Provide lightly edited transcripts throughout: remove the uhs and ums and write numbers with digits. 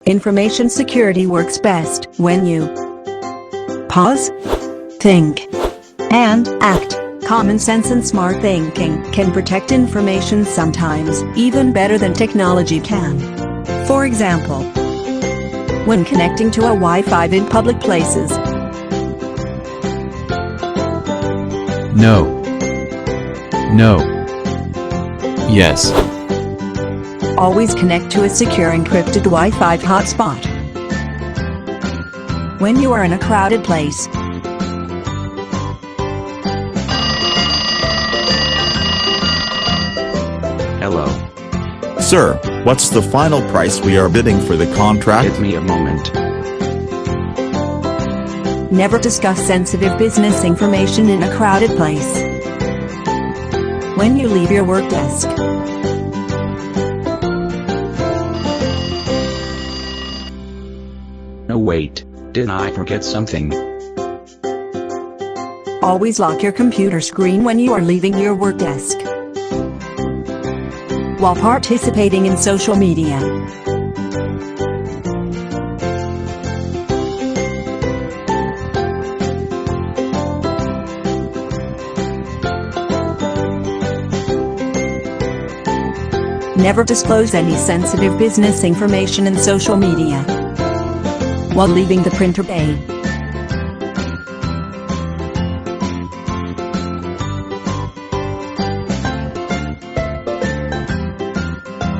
Information security works best when you pause, think, and act. Common sense and smart thinking can protect information sometimes even better than technology can. For example, when connecting to a Wi-Fi in public places. No. No. Yes. Always connect to a secure encrypted Wi-Fi hotspot. When you are in a crowded place. Hello. Sir, what's the final price we are bidding for the contract? Give me a moment. Never discuss sensitive business information in a crowded place. When you leave your work desk. No, wait. Did I forget something? Always lock your computer screen when you are leaving your work desk. While participating in social media. Never disclose any sensitive business information in social media while leaving the printer bay.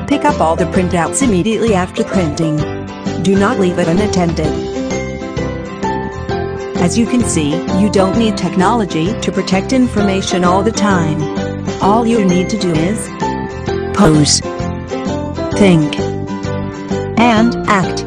Pick up all the printouts immediately after printing. Do not leave it unattended. As you can see, you don't need technology to protect information all the time. All you need to do is pause, think, and act.